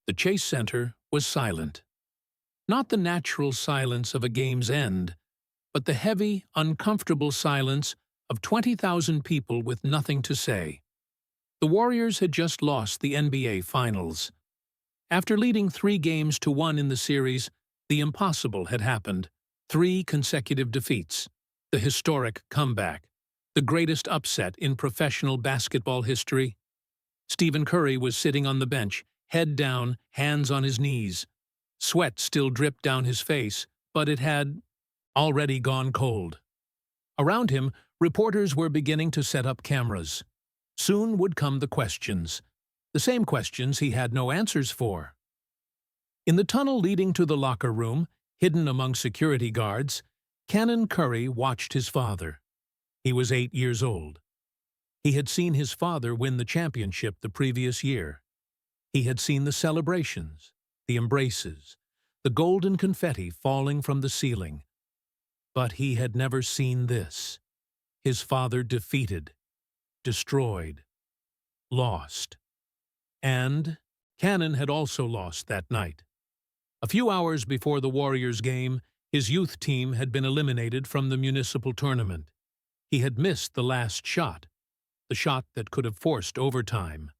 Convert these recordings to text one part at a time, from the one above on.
The Chase Center was silent. Not the natural silence of a game's end, but the heavy, uncomfortable silence of 20,000 people with nothing to say. The Warriors had just lost the NBA Finals. After leading 3-1 in the series, the impossible had happened. 3 consecutive defeats. The historic comeback. The greatest upset in professional basketball history. Stephen Curry was sitting on the bench, head down, hands on his knees. Sweat still dripped down his face, but it had already gone cold. Around him, reporters were beginning to set up cameras. Soon would come the questions. The same questions he had no answers for. In the tunnel leading to the locker room, hidden among security guards, Canon Curry watched his father. He was 8 years old. He had seen his father win the championship the previous year. He had seen the celebrations, the embraces, the golden confetti falling from the ceiling. But he had never seen this. His father defeated, destroyed, lost. And Canon had also lost that night. A few hours before the Warriors game, his youth team had been eliminated from the municipal tournament. He had missed the last shot, the shot that could have forced overtime.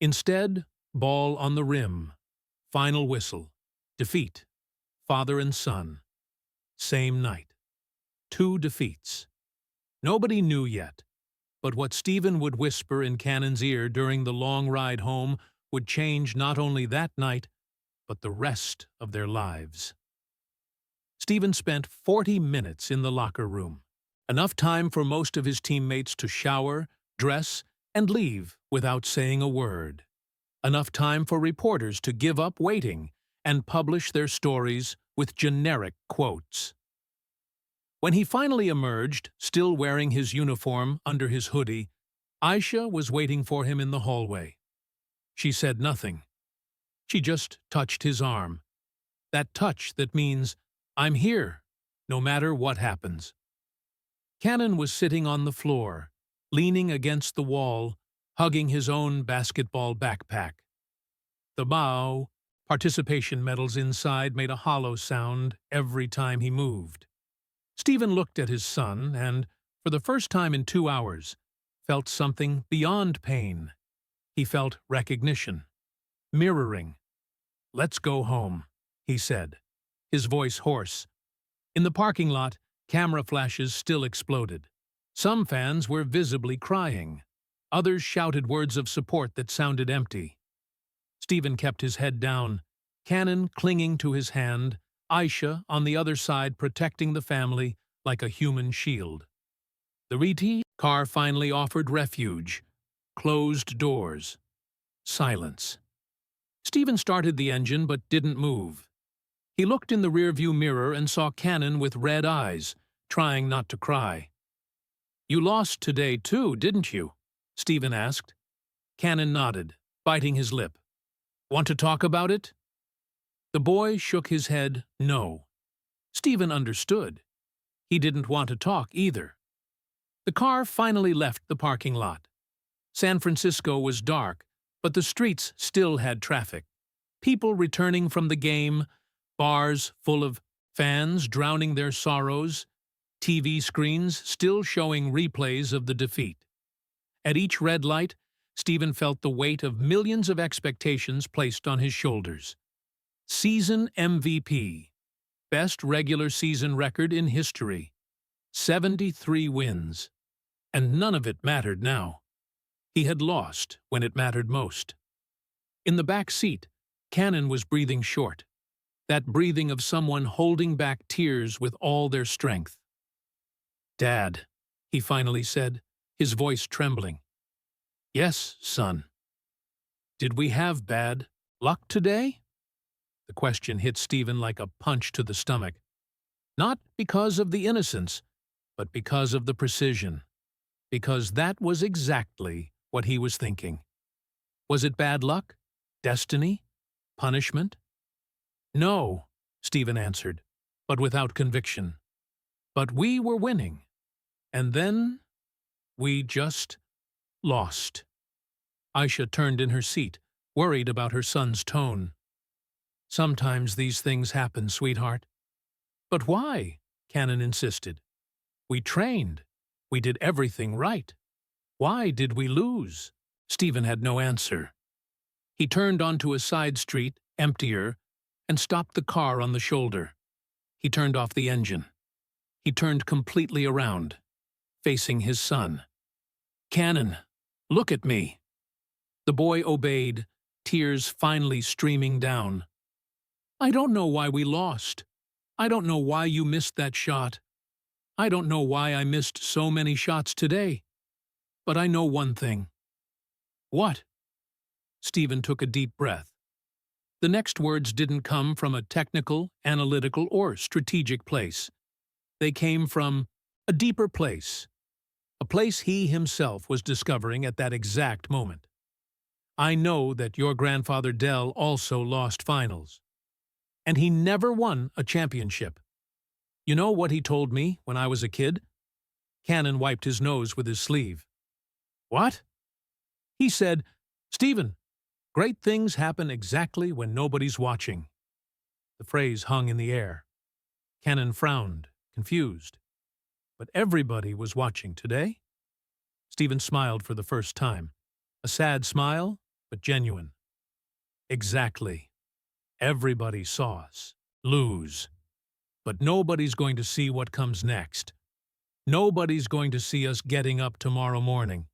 Instead, ball on the rim, final whistle, defeat, father and son. Same night. 2 defeats. Nobody knew yet, but what Stephen would whisper in Canon's ear during the long ride home would change not only that night, but the rest of their lives. Stephen spent 40 minutes in the locker room, enough time for most of his teammates to shower, dress, and leave without saying a word. Enough time for reporters to give up waiting and publish their stories with generic quotes. When he finally emerged, still wearing his uniform under his hoodie, Aisha was waiting for him in the hallway. She said nothing. She just touched his arm. That touch that means, I'm here, no matter what happens. Canon was sitting on the floor, leaning against the wall, hugging his own basketball backpack. The bow, participation medals inside made a hollow sound every time he moved. Stephen looked at his son and, for the first time in 2 hours, felt something beyond pain. He felt recognition, mirroring. "Let's go home," he said, his voice hoarse. In the parking lot, camera flashes still exploded. Some fans were visibly crying. Others shouted words of support that sounded empty. Stephen kept his head down, Canon clinging to his hand, Aisha on the other side protecting the family like a human shield. The Reti car finally offered refuge. Closed doors. Silence. Stephen started the engine but didn't move. He looked in the rearview mirror and saw Canon with red eyes, trying not to cry. "You lost today too, didn't you?" Stephen asked. Canon nodded, biting his lip. "Want to talk about it?" The boy shook his head no. Stephen understood. He didn't want to talk either. The car finally left the parking lot. San Francisco was dark, but the streets still had traffic. People returning from the game, bars full of fans drowning their sorrows, TV screens still showing replays of the defeat. At each red light, Stephen felt the weight of millions of expectations placed on his shoulders. Season MVP. Best regular season record in history. 73 wins. And none of it mattered now. He had lost when it mattered most. In the back seat, Canon was breathing short. That breathing of someone holding back tears with all their strength. "Dad," he finally said, his voice trembling. "Yes, son." "Did we have bad luck today?" The question hit Stephen like a punch to the stomach. Not because of the innocence, but because of the precision. Because that was exactly what he was thinking. Was it bad luck? Destiny? Punishment? "No," Stephen answered, but without conviction. "But we were winning. And then we just lost." Aisha turned in her seat, worried about her son's tone. Sometimes these things happen, sweetheart. But why? Canon insisted. We trained. We did everything right. Why did we lose? Stephen had no answer. He turned onto a side street, emptier, and stopped the car on the shoulder. He turned off the engine. He turned completely around, facing his son. Canon, look at me. The boy obeyed, tears finally streaming down. I don't know why we lost. I don't know why you missed that shot. I don't know why I missed so many shots today. But I know one thing. What? Stephen took a deep breath. The next words didn't come from a technical, analytical, or strategic place. They came from a deeper place, a place he himself was discovering at that exact moment. I know that your grandfather Dell also lost finals. And he never won a championship. You know what he told me when I was a kid? Canon wiped his nose with his sleeve. What? He said, Stephen, great things happen exactly when nobody's watching. The phrase hung in the air. Canon frowned, confused. But everybody was watching today. Stephen smiled for the first time. A sad smile, but genuine. Exactly. Everybody saw us lose. But nobody's going to see what comes next. Nobody's going to see us getting up tomorrow morning.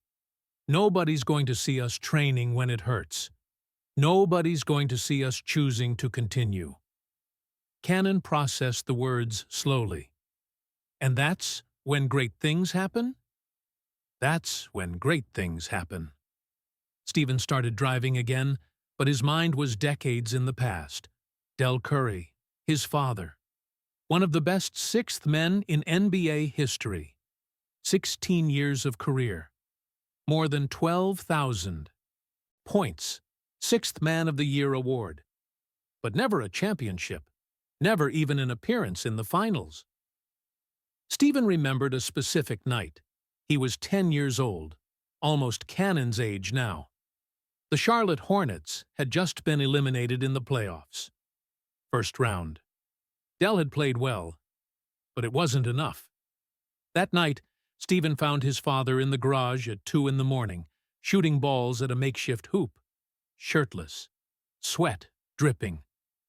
Nobody's going to see us training when it hurts. Nobody's going to see us choosing to continue. Canon processed the words slowly. And that's when great things happen? That's when great things happen. Stephen started driving again, but his mind was decades in the past. Dell Curry, his father. One of the best sixth men in NBA history. 16 years of career. More than 12,000 points. Sixth Man of the Year award. But never a championship. Never even an appearance in the finals. Stephen remembered a specific night. He was 10 years old, almost Canon's age now. The Charlotte Hornets had just been eliminated in the playoffs. First round. Dell had played well, but it wasn't enough. That night, Stephen found his father in the garage at 2 in the morning, shooting balls at a makeshift hoop. Shirtless, sweat dripping,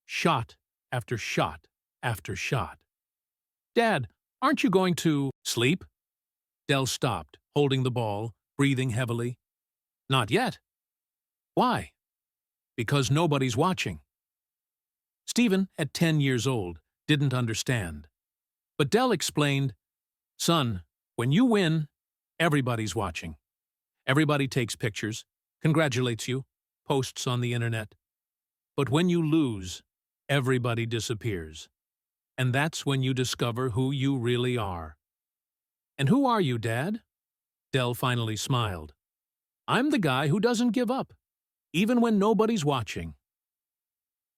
shot after shot after shot. Dad, aren't you going to sleep? Dell stopped, holding the ball, breathing heavily. Not yet. Why? Because nobody's watching. Stephen, at 10 years old, didn't understand. But Dell explained, Son, when you win, everybody's watching. Everybody takes pictures, congratulates you, posts on the internet. But when you lose, everybody disappears. And that's when you discover who you really are. And who are you, Dad? Dell finally smiled. I'm the guy who doesn't give up, even when nobody's watching.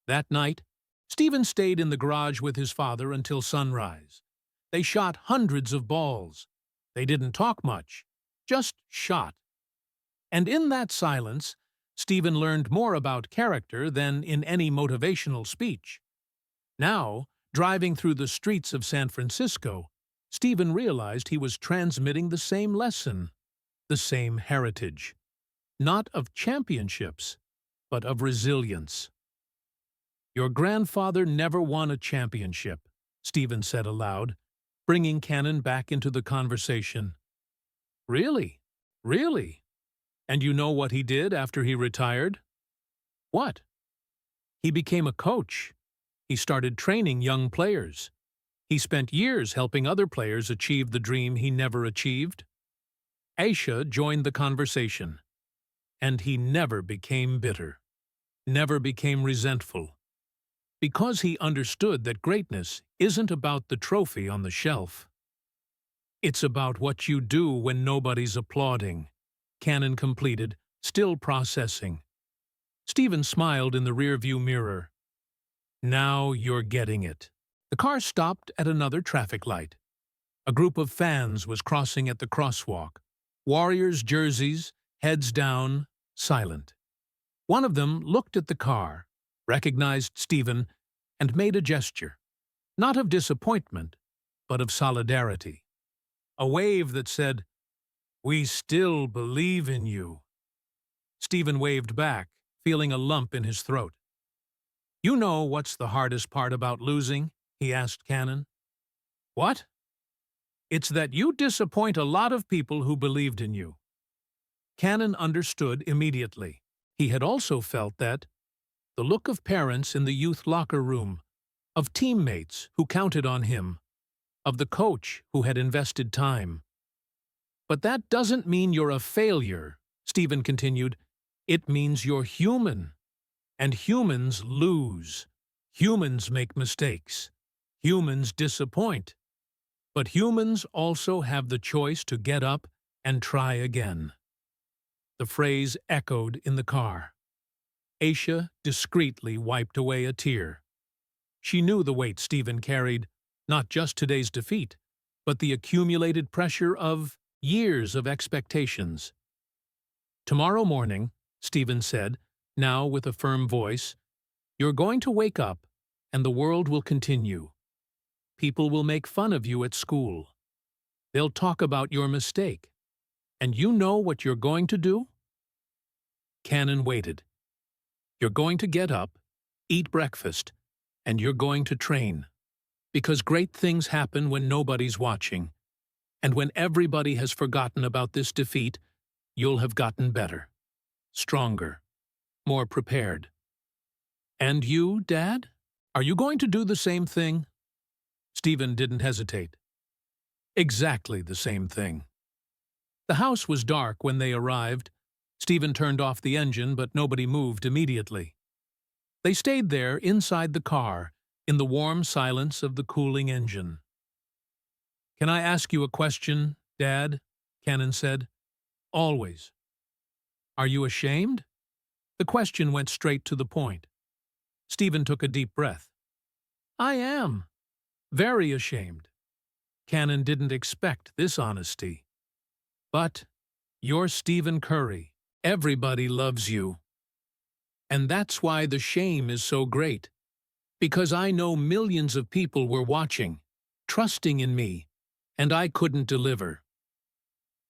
That night, Stephen stayed in the garage with his father until sunrise. They shot hundreds of balls. They didn't talk much, just shot. And in that silence, Stephen learned more about character than in any motivational speech. Now, driving through the streets of San Francisco, Stephen realized he was transmitting the same lesson, the same heritage. Not of championships, but of resilience. Your grandfather never won a championship, Stephen said aloud, bringing Canon back into the conversation. Really? Really? And you know what he did after he retired? What? He became a coach. He started training young players. He spent years helping other players achieve the dream he never achieved. Aisha joined the conversation. And he never became bitter, never became resentful. Because he understood that greatness isn't about the trophy on the shelf. It's about what you do when nobody's applauding, Canon completed, still processing. Stephen smiled in the rearview mirror. Now you're getting it. The car stopped at another traffic light. A group of fans was crossing at the crosswalk. Warriors' jerseys, heads down, silent. One of them looked at the car, recognized Stephen, and made a gesture, not of disappointment, but of solidarity. A wave that said, "We still believe in you." Stephen waved back, feeling a lump in his throat. "You know what's the hardest part about losing?" he asked Canon. "What?" "It's that you disappoint a lot of people who believed in you." Canon understood immediately. He had also felt that. The look of parents in the youth locker room, of teammates who counted on him, of the coach who had invested time. "But that doesn't mean you're a failure," Stephen continued. "It means you're human. And humans lose. Humans make mistakes. Humans disappoint. But humans also have the choice to get up and try again." The phrase echoed in the car. Aisha discreetly wiped away a tear. She knew the weight Stephen carried, not just today's defeat, but the accumulated pressure of years of expectations. "Tomorrow morning," Stephen said, now with a firm voice, "you're going to wake up, and the world will continue. People will make fun of you at school. They'll talk about your mistake. And you know what you're going to do?" Canon waited. "You're going to get up, eat breakfast, and you're going to train. Because great things happen when nobody's watching. And when everybody has forgotten about this defeat, you'll have gotten better, stronger, more prepared." "And you, Dad? Are you going to do the same thing?" Stephen didn't hesitate. "Exactly the same thing." The house was dark when they arrived. Stephen turned off the engine, but nobody moved immediately. They stayed there inside the car, in the warm silence of the cooling engine. "Can I ask you a question, Dad?" Canon said. "Always." "Are you ashamed?" The question went straight to the point. Stephen took a deep breath. "I am. Very ashamed." Canon didn't expect this honesty. "But you're Stephen Curry. Everybody loves you. And that's why the shame is so great. Because I know millions of people were watching, trusting in me, and I couldn't deliver."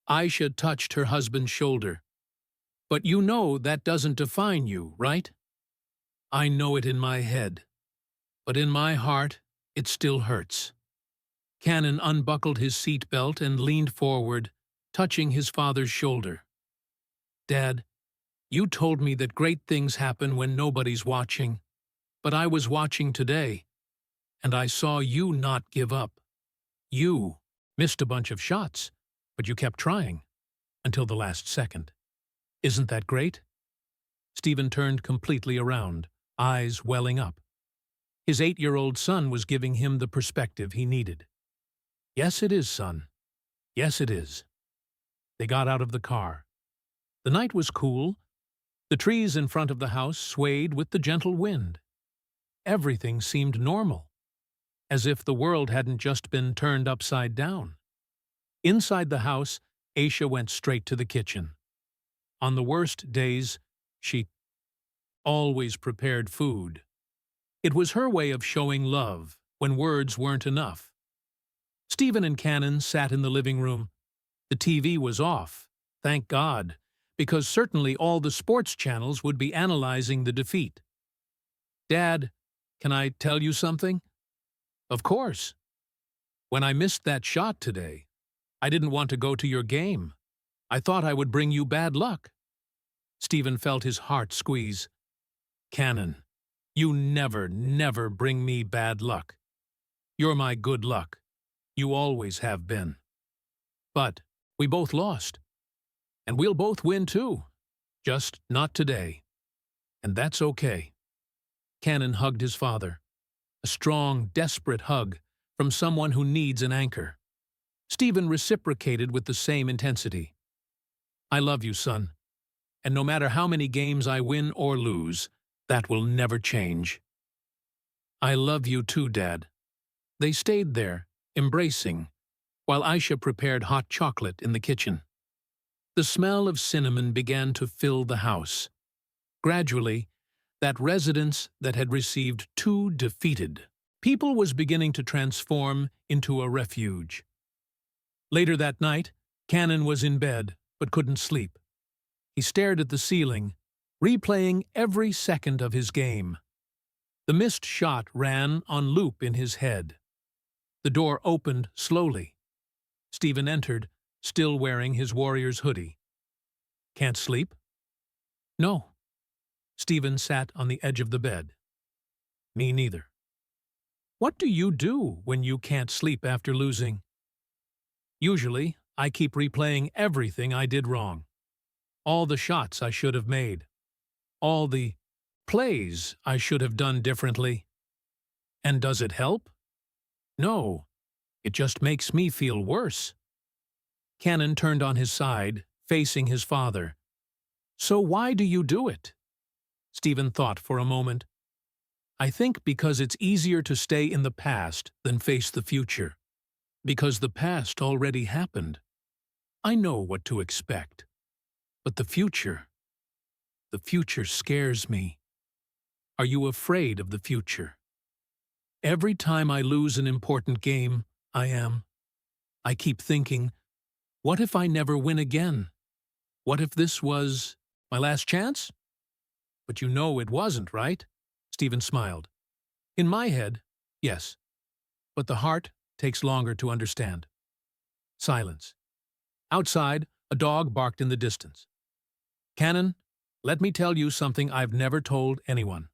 Aisha touched her husband's shoulder. "But you know that doesn't define you, right?" "I know it in my head. But in my heart, it still hurts." Canon unbuckled his seatbelt and leaned forward, touching his father's shoulder. "Dad, you told me that great things happen when nobody's watching. But I was watching today, and I saw you not give up. You missed a bunch of shots, but you kept trying, until the last second. Isn't that great?" Stephen turned completely around, eyes welling up. His 8-year-old son was giving him the perspective he needed. "Yes, it is, son. Yes, it is." They got out of the car. The night was cool. The trees in front of the house swayed with the gentle wind. Everything seemed normal, as if the world hadn't just been turned upside down. Inside the house, Aisha went straight to the kitchen. On the worst days, she always prepared food. It was her way of showing love when words weren't enough. Stephen and Canon sat in the living room. The TV was off, thank God, because certainly all the sports channels would be analyzing the defeat. "Dad, can I tell you something?" "Of course." "When I missed that shot today, I didn't want to go to your game. I thought I would bring you bad luck." Stephen felt his heart squeeze. "Canon, you never bring me bad luck. You're my good luck. You always have been. But we both lost. And we'll both win too. Just not today. And that's okay." Canon hugged his father. A strong, desperate hug from someone who needs an anchor. Stephen reciprocated with the same intensity. "I love you, son. And no matter how many games I win or lose, that will never change." "I love you too, Dad." They stayed there, embracing, while Aisha prepared hot chocolate in the kitchen. The smell of cinnamon began to fill the house. Gradually, that residence that had received two defeated people was beginning to transform into a refuge. Later that night, Canon was in bed, but couldn't sleep. He stared at the ceiling, replaying every second of his game. The missed shot ran on loop in his head. The door opened slowly. Stephen entered, still wearing his warrior's hoodie. "Can't sleep?" "No." Stephen sat on the edge of the bed. "Me neither." "What do you do when you can't sleep after losing?" "Usually, I keep replaying everything I did wrong. All the shots I should have made. All the plays I should have done differently." "And does it help?" "No. It just makes me feel worse." Canon turned on his side, facing his father. "So why do you do it?" Stephen thought for a moment. "I think because it's easier to stay in the past than face the future. Because the past already happened. I know what to expect. But the future scares me." "Are you afraid of the future?" "Every time I lose an important game, I am. I keep thinking, what if I never win again? What if this was my last chance?" "But you know it wasn't, right?" Stephen smiled. "In my head, yes. But the heart takes longer to understand." Silence. Outside, a dog barked in the distance. "Canon, let me tell you something I've never told anyone."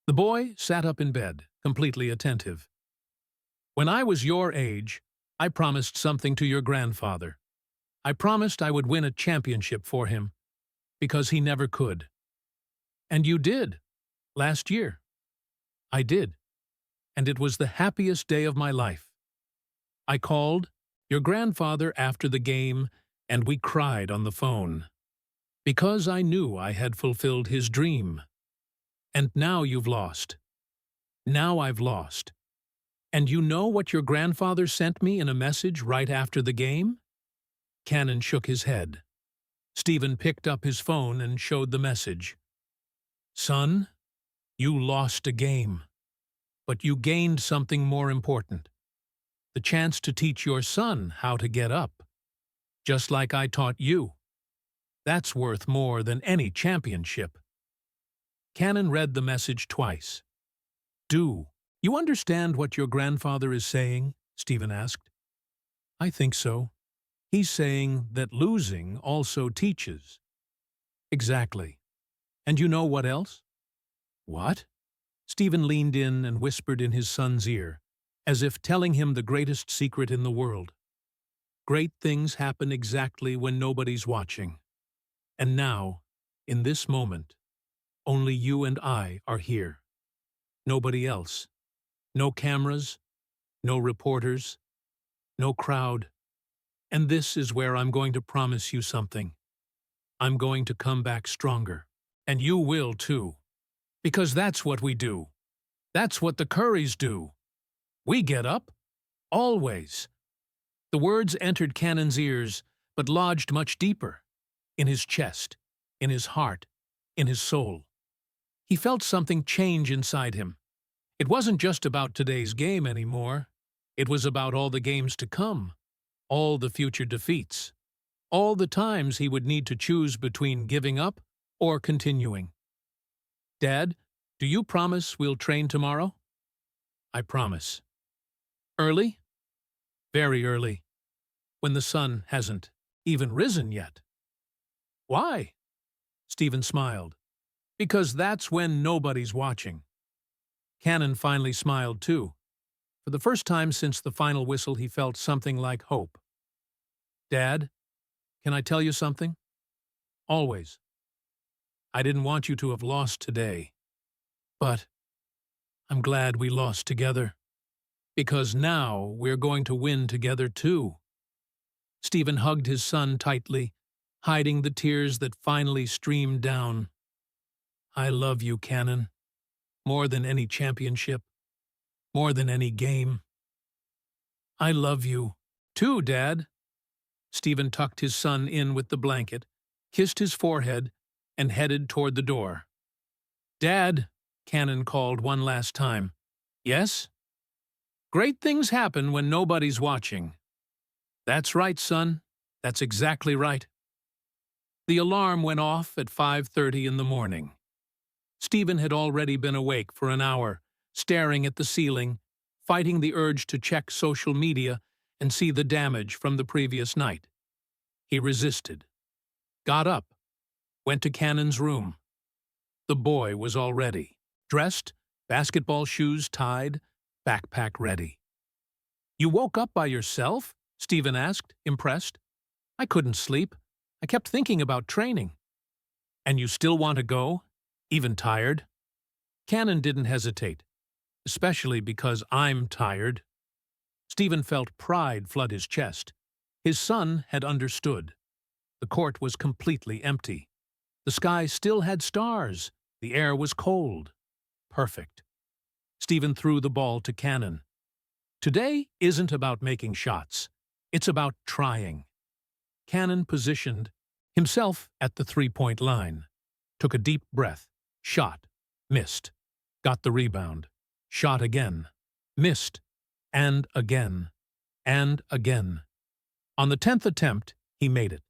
The boy sat up in bed, completely attentive. "When I was your age, I promised something to your grandfather. I promised I would win a championship for him, because he never could. And you did, last year." "I did, and it was the happiest day of my life. I called your grandfather after the game, and we cried on the phone. Because I knew I had fulfilled his dream. And now you've lost. Now I've lost. And you know what your grandfather sent me in a message right after the game?" Canon shook his head. Stephen picked up his phone and showed the message. "Son, you lost a game. But you gained something more important. The chance to teach your son how to get up. Just like I taught you. That's worth more than any championship." Canon read the message twice. "Do you understand what your grandfather is saying?" Stephen asked. "I think so. He's saying that losing also teaches." "Exactly. And you know what else?" "What?" Stephen leaned in and whispered in his son's ear, as if telling him the greatest secret in the world. "Great things happen exactly when nobody's watching. And now, in this moment, only you and I are here. Nobody else. No cameras, no reporters, no crowd. And this is where I'm going to promise you something. I'm going to come back stronger. And you will too. Because that's what we do. That's what the Currys do. We get up. Always." The words entered Canon's ears, but lodged much deeper. In his chest, in his heart, in his soul. He felt something change inside him. It wasn't just about today's game anymore. It was about all the games to come, all the future defeats, all the times he would need to choose between giving up or continuing. "Dad, do you promise we'll train tomorrow?" "I promise." "Early?" "Very early. When the sun hasn't even risen yet." "Why?" Stephen smiled. "Because that's when nobody's watching." Canon finally smiled too. For the first time since the final whistle, he felt something like hope. "Dad, can I tell you something?" "Always." "I didn't want you to have lost today. But I'm glad we lost together. Because now we're going to win together too." Stephen hugged his son tightly, hiding the tears that finally streamed down. "I love you, Canon. More than any championship. More than any game." "I love you, too, Dad." Stephen tucked his son in with the blanket, kissed his forehead, and headed toward the door. "Dad," Canon called one last time. "Yes?" "Great things happen when nobody's watching." "That's right, son. That's exactly right." The alarm went off at 5:30 in the morning. Stephen had already been awake for an hour, staring at the ceiling, fighting the urge to check social media and see the damage from the previous night. He resisted, got up, went to Canon's room. The boy was all ready, dressed, basketball shoes tied, backpack ready. "You woke up by yourself?" Stephen asked, impressed. "I couldn't sleep. I kept thinking about training." "And you still want to go? Even tired?" Canon didn't hesitate, especially because I'm tired. Stephen felt pride flood his chest. His son had understood. The court was completely empty. The sky still had stars. The air was cold. Perfect. Stephen threw the ball to Canon. "Today isn't about making shots. It's about trying." Canon positioned himself at the three-point line, took a deep breath, shot, missed, got the rebound, shot again, missed, and again, and again. On the 10th attempt, he made it.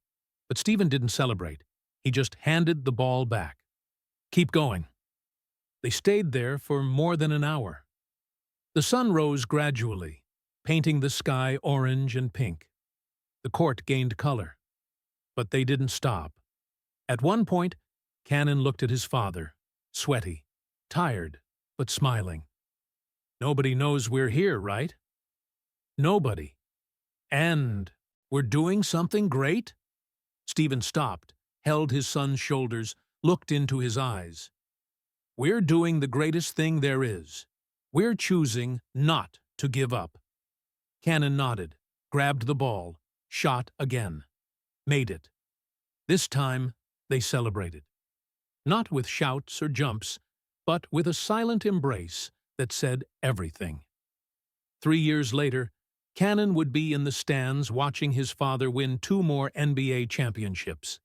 But Stephen didn't celebrate. He just handed the ball back. "Keep going." They stayed there for more than an hour. The sun rose gradually, painting the sky orange and pink. The court gained color. But they didn't stop. At one point, Canon looked at his father, sweaty, tired, but smiling. "Nobody knows we're here, right?" "Nobody. And we're doing something great?" Stephen stopped, held his son's shoulders, looked into his eyes. "We're doing the greatest thing there is. We're choosing not to give up." Canon nodded, grabbed the ball, shot again, made it. This time, they celebrated. Not with shouts or jumps, but with a silent embrace that said everything. 3 years later, Canon would be in the stands watching his father win 2 more NBA championships.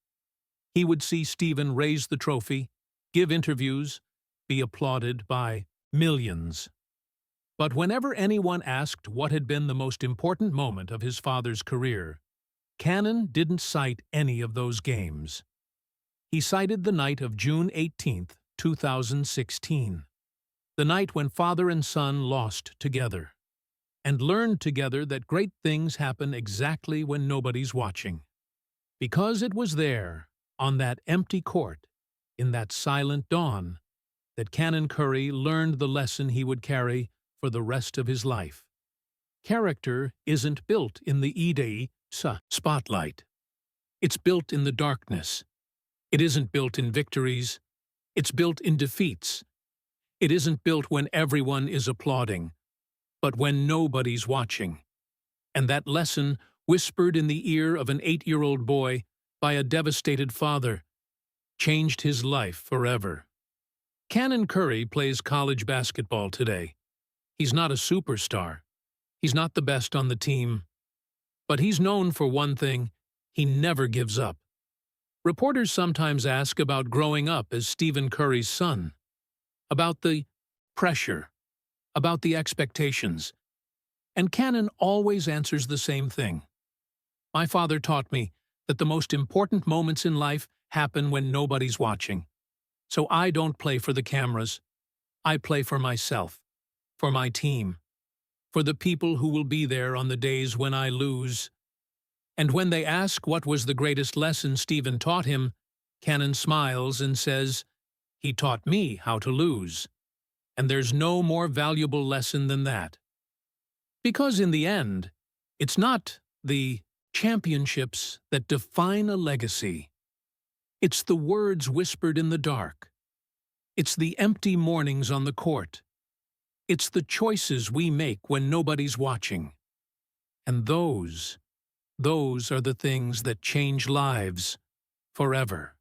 He would see Stephen raise the trophy, give interviews, be applauded by millions. But whenever anyone asked what had been the most important moment of his father's career, Canon didn't cite any of those games. He cited the night of June 18, 2016, the night when father and son lost together, and learned together that great things happen exactly when nobody's watching. Because it was there, on that empty court, in that silent dawn, that Canon Curry learned the lesson he would carry for the rest of his life. Character isn't built in the Ida spotlight. It's built in the darkness. It isn't built in victories. It's built in defeats. It isn't built when everyone is applauding, but when nobody's watching. And that lesson, whispered in the ear of an 8-year-old boy by a devastated father, changed his life forever. Canon Curry plays college basketball today. He's not a superstar. He's not the best on the team. But he's known for one thing: he never gives up. Reporters sometimes ask about growing up as Stephen Curry's son, about the pressure, about the expectations. And Canon always answers the same thing. "My father taught me that the most important moments in life happen when nobody's watching. So I don't play for the cameras. I play for myself, for my team, for the people who will be there on the days when I lose." And when they ask what was the greatest lesson Stephen taught him, Canon smiles and says, "He taught me how to lose. And there's no more valuable lesson than that." Because in the end, it's not the championships that define a legacy. It's the words whispered in the dark. It's the empty mornings on the court. It's the choices we make when nobody's watching. And those are the things that change lives forever.